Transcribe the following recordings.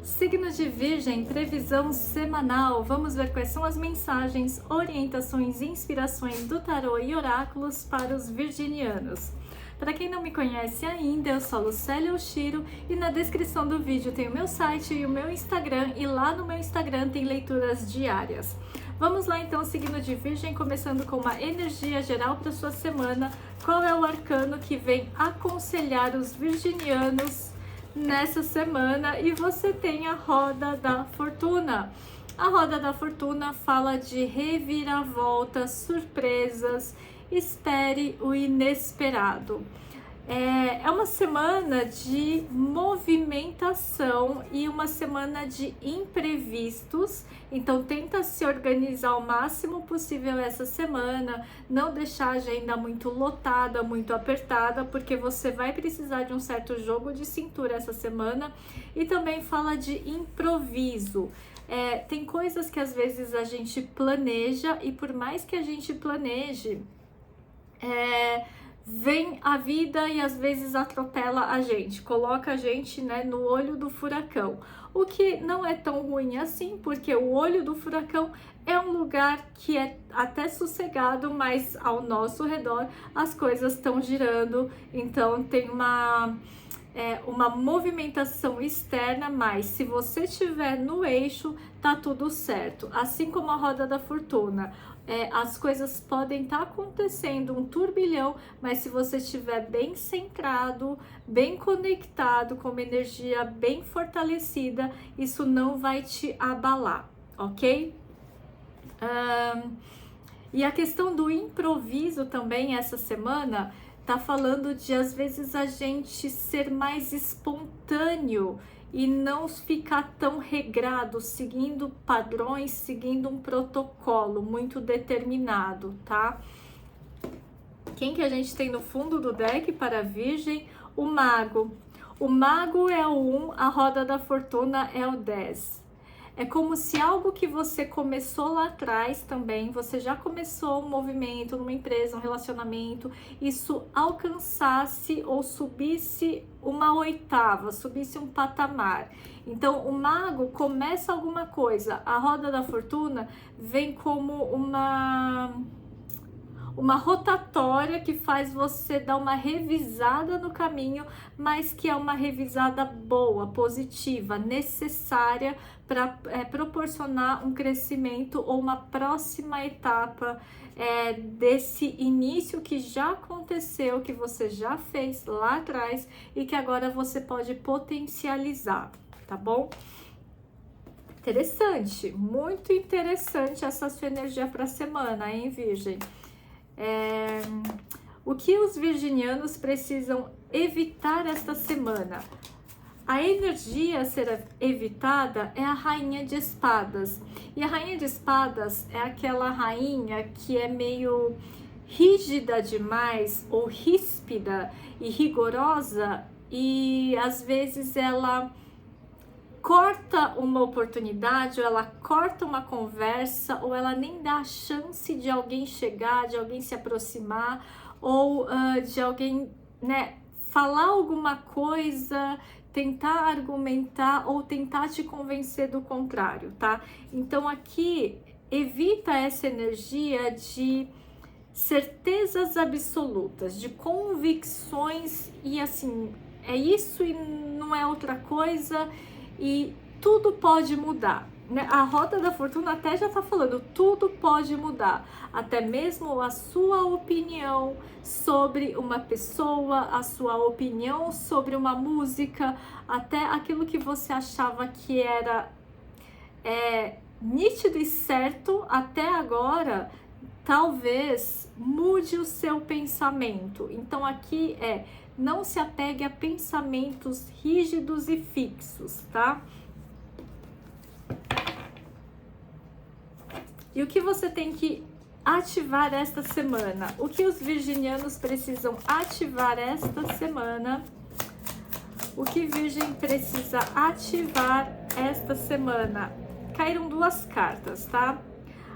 Signo de Virgem, previsão semanal. Vamos ver quais são as mensagens, orientações e inspirações do tarô e oráculos para os virginianos. Para quem não me conhece ainda, eu sou a Lucélia Oshiro e na descrição do vídeo tem o meu site e o meu Instagram, e lá no meu Instagram tem leituras diárias. Vamos lá então, signo de Virgem, começando com uma energia geral para sua semana. Qual é o arcano que vem aconselhar os virginianos nessa semana? E você tem a Roda da Fortuna. A Roda da Fortuna fala de reviravoltas, surpresas, espere o inesperado. É uma semana de movimentação e uma semana de imprevistos, então tenta se organizar o máximo possível essa semana, não deixar a agenda muito lotada, muito apertada, porque você vai precisar de um certo jogo de cintura essa semana. E também fala de improviso. Tem coisas que às vezes a gente planeja e por mais que a gente planeje, vem a vida e às vezes atropela a gente, coloca a gente, no olho do furacão. O que não é tão ruim assim, porque o olho do furacão é um lugar que é até sossegado, mas ao nosso redor as coisas estão girando, então tem uma movimentação externa, mas se você estiver no eixo, tá tudo certo. Assim como a Roda da Fortuna, as coisas podem estar acontecendo, um turbilhão, mas se você estiver bem centrado, bem conectado, com uma energia bem fortalecida, isso não vai te abalar, ok? E a questão do improviso também essa semana tá falando de às vezes a gente ser mais espontâneo e não ficar tão regrado, seguindo padrões, seguindo um protocolo muito determinado, tá? Quem que a gente tem no fundo do deck para a Virgem? O Mago. O Mago é o 1, a Roda da Fortuna é o 10. É como se algo que você começou lá atrás também, você já começou um movimento numa empresa, um relacionamento, isso alcançasse ou subisse uma oitava, subisse um patamar. Então, o Mago começa alguma coisa, a Roda da Fortuna vem como uma rotatória que faz você dar uma revisada no caminho, mas que é uma revisada boa, positiva, necessária para proporcionar um crescimento ou uma próxima etapa desse início que já aconteceu, que você já fez lá atrás e que agora você pode potencializar, tá bom? Interessante, muito interessante essa sua energia para a semana, hein, Virgem? O que os virginianos precisam evitar esta semana? A energia a ser evitada é a Rainha de Espadas. E a Rainha de Espadas é aquela rainha que é meio rígida demais, ou ríspida e rigorosa, e às vezes ela corta uma oportunidade, ou ela corta uma conversa, ou ela nem dá a chance de alguém chegar, de alguém se aproximar, ou de alguém, falar alguma coisa, tentar argumentar ou tentar te convencer do contrário, tá? Então aqui evita essa energia de certezas absolutas, de convicções e assim, é isso e não é outra coisa. E tudo pode mudar, né? A Roda da Fortuna até já tá falando, tudo pode mudar, até mesmo a sua opinião sobre uma pessoa, a sua opinião sobre uma música, até aquilo que você achava que era nítido e certo até agora, talvez mude o seu pensamento. Então aqui não se apegue a pensamentos rígidos e fixos, tá? E o que você tem que ativar esta semana? O que os virginianos precisam ativar esta semana? O que Virgem precisa ativar esta semana? Caíram duas cartas, tá?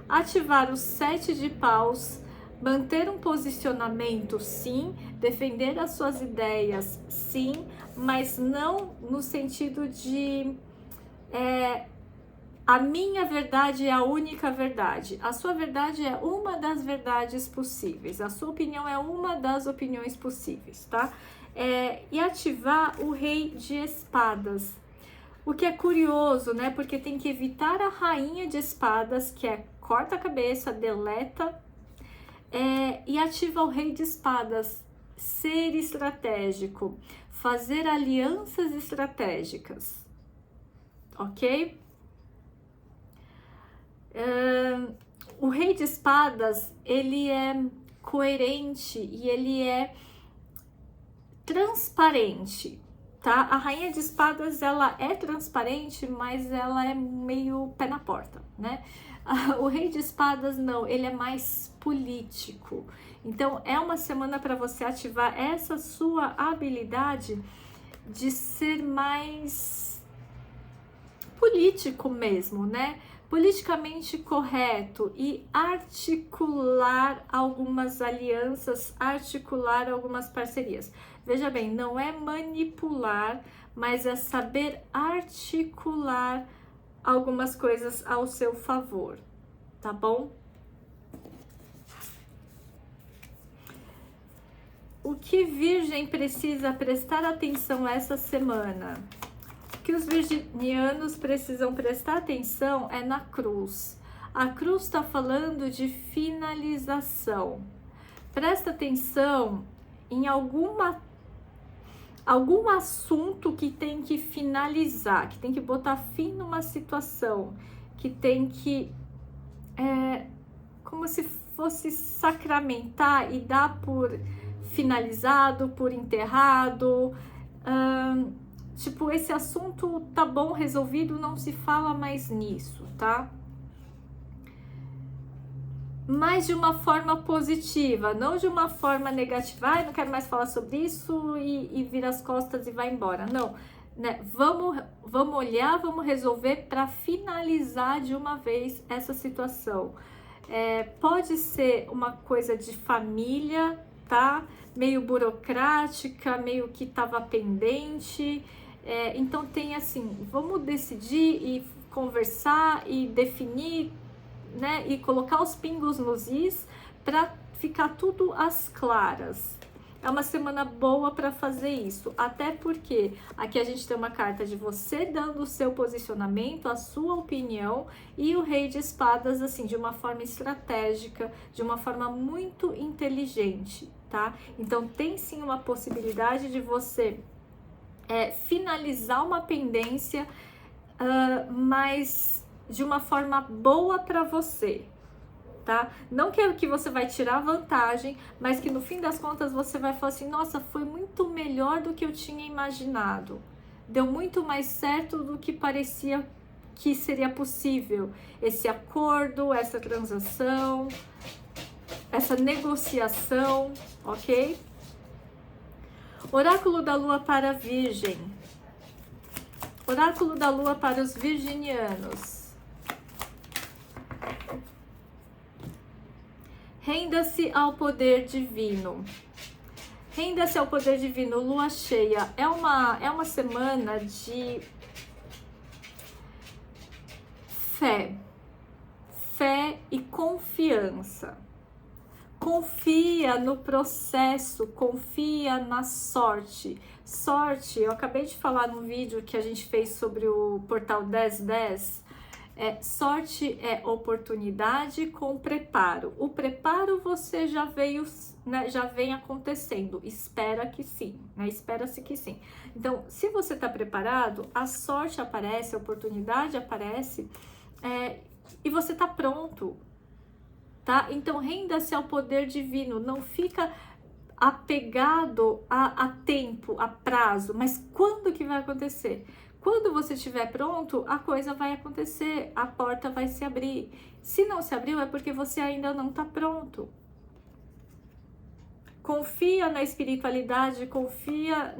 Ativar o 7 de paus. Manter um posicionamento, sim, defender as suas ideias, sim, mas não no sentido de A minha verdade é a única verdade. A sua verdade é uma das verdades possíveis. A sua opinião é uma das opiniões possíveis, tá? E ativar o Rei de Espadas. O que é curioso, né? Porque tem que evitar a Rainha de Espadas, que é corta a cabeça, deleta, e ativa o Rei de Espadas. Ser estratégico, fazer alianças estratégicas, ok? O Rei de Espadas, ele é coerente e ele é transparente, tá? A Rainha de Espadas, ela é transparente, mas ela é meio pé na porta, né? O Rei de Espadas, não, ele é mais político. Então, é uma semana para você ativar essa sua habilidade de ser mais político mesmo, né? Politicamente correto e articular algumas alianças, articular algumas parcerias. Veja bem, não é manipular, mas é saber articular algumas coisas ao seu favor, tá bom? O que Virgem precisa prestar atenção essa semana? O que os virginianos precisam prestar atenção é na cruz. A cruz está falando de finalização. Presta atenção em algum assunto que tem que finalizar, que tem que botar fim numa situação, que tem que, como se fosse sacramentar e dar por finalizado, por enterrado. Tipo, esse assunto tá bom, resolvido, não se fala mais nisso, tá? Mas de uma forma positiva, não de uma forma negativa. Não quero mais falar sobre isso e vira as costas e vai embora. Não, né? Vamos olhar, vamos resolver para finalizar de uma vez essa situação. Pode ser uma coisa de família, tá? Meio burocrática, meio que estava pendente. Então tem assim, vamos decidir e conversar e definir, né? E colocar os pingos nos is para ficar tudo às claras. É uma semana boa para fazer isso, até porque aqui a gente tem uma carta de você dando o seu posicionamento, a sua opinião, e o Rei de Espadas, assim, de uma forma estratégica, de uma forma muito inteligente, tá? Então tem sim uma possibilidade de você finalizar uma pendência, mas de uma forma boa para você, tá? Não que você vai tirar vantagem, mas que no fim das contas você vai falar assim, nossa, foi muito melhor do que eu tinha imaginado. Deu muito mais certo do que parecia que seria possível. Esse acordo, essa transação, essa negociação, ok? Oráculo da Lua para a Virgem. Oráculo da Lua para os virginianos. Renda-se ao poder divino. Renda-se ao poder divino. Lua cheia. É uma semana de fé. Fé e confiança. Confia no processo, confia na sorte. Sorte, eu acabei de falar no vídeo que a gente fez sobre o portal 1010. Sorte é oportunidade com preparo. O preparo você já veio, né, já vem acontecendo. Espera que sim, né? Espera-se que sim. Então, se você está preparado, a sorte aparece, a oportunidade aparece, e você está pronto. Tá? Então, renda-se ao poder divino, não fica apegado a tempo, a prazo, mas quando que vai acontecer? Quando você estiver pronto, a coisa vai acontecer, a porta vai se abrir. Se não se abriu, é porque você ainda não está pronto. Confia na espiritualidade, confia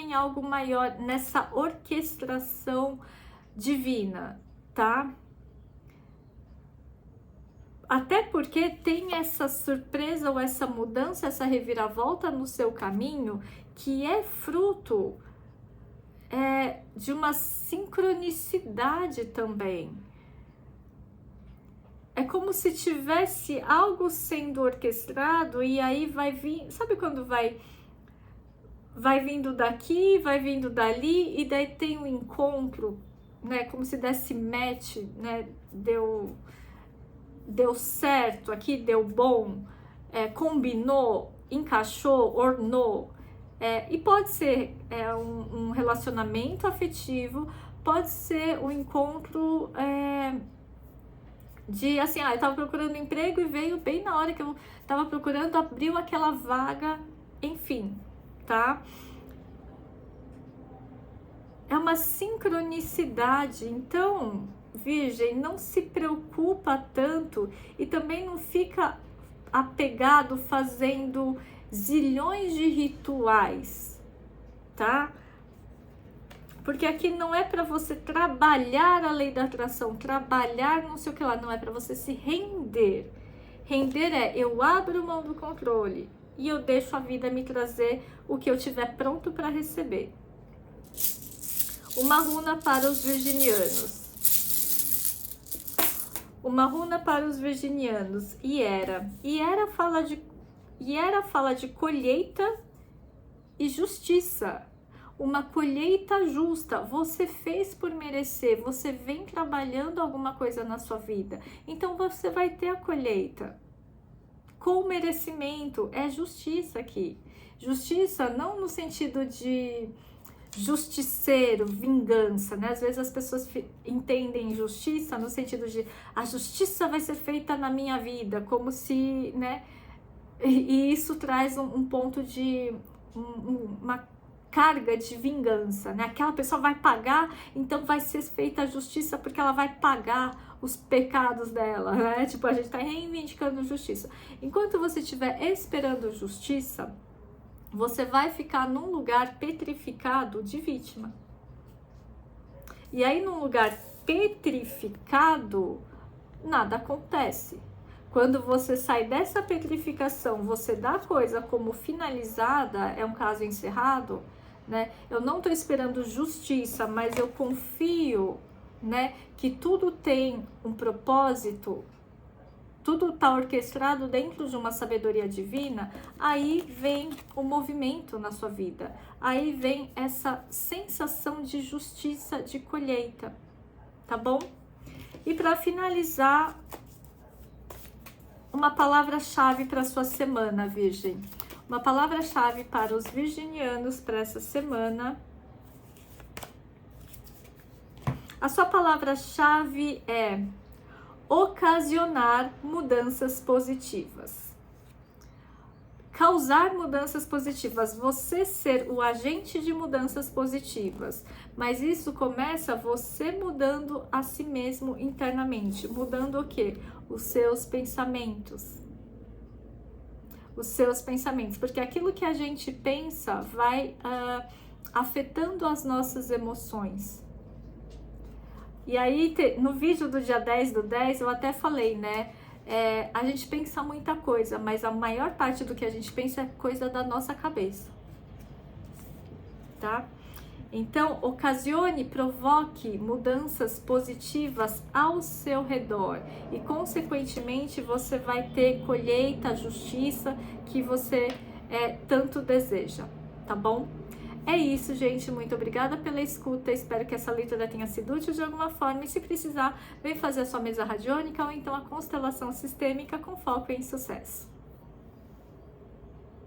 em algo maior, nessa orquestração divina, tá? Até porque tem essa surpresa ou essa mudança, essa reviravolta no seu caminho, que é fruto de uma sincronicidade também. É como se tivesse algo sendo orquestrado e aí vai vir, sabe quando vai vindo daqui, vai vindo dali e daí tem um encontro, né? Como se desse match, né? Deu certo aqui, deu bom, combinou, encaixou, ornou. E pode ser um relacionamento afetivo, pode ser um encontro de assim, eu tava procurando emprego e veio bem na hora que eu tava procurando, abriu aquela vaga, enfim, tá? É uma sincronicidade, então, Virgem, não se preocupa tanto e também não fica apegado fazendo zilhões de rituais, tá? Porque aqui não é para você trabalhar a lei da atração, trabalhar não sei o que lá, não é para você se render. Render eu abro mão do controle e eu deixo a vida me trazer o que eu tiver pronto para receber. Uma runa para os virginianos. Uma runa para os virginianos, Hiera. Hiera fala de colheita e justiça. Uma colheita justa, você fez por merecer, você vem trabalhando alguma coisa na sua vida, então você vai ter a colheita com merecimento, é justiça aqui. Justiça não no sentido de justiceiro, vingança, né? Às vezes as pessoas entendem justiça no sentido de a justiça vai ser feita na minha vida, como se, né? E isso traz um ponto de uma carga de vingança, né? Aquela pessoa vai pagar, então vai ser feita a justiça porque ela vai pagar os pecados dela, né? Tipo, a gente tá reivindicando justiça. Enquanto você estiver esperando justiça, você vai ficar num lugar petrificado de vítima. E aí, num lugar petrificado, nada acontece. Quando você sai dessa petrificação, você dá a coisa como finalizada, é um caso encerrado, né? Eu não estou esperando justiça, mas eu confio, né, que tudo tem um propósito, tudo está orquestrado dentro de uma sabedoria divina. Aí vem o movimento na sua vida, aí vem essa sensação de justiça, de colheita, tá bom? E para finalizar, uma palavra-chave para a sua semana, Virgem. Uma palavra-chave para os virginianos para essa semana. A sua palavra-chave é ocasionar mudanças positivas. Causar mudanças positivas, você ser o agente de mudanças positivas. Mas isso começa você mudando a si mesmo internamente. Mudando o quê? Os seus pensamentos. Os seus pensamentos. Porque aquilo que a gente pensa vai afetando as nossas emoções. E aí, no vídeo do dia 10/10, eu até falei, né? A gente pensa muita coisa, mas a maior parte do que a gente pensa é coisa da nossa cabeça, tá? Então, ocasione, provoque mudanças positivas ao seu redor e, consequentemente, você vai ter colheita, justiça que você tanto deseja, tá bom? É isso, gente. Muito obrigada pela escuta. Espero que essa leitura tenha sido útil de alguma forma. E se precisar, vem fazer a sua mesa radiônica ou então a constelação sistêmica com foco em sucesso.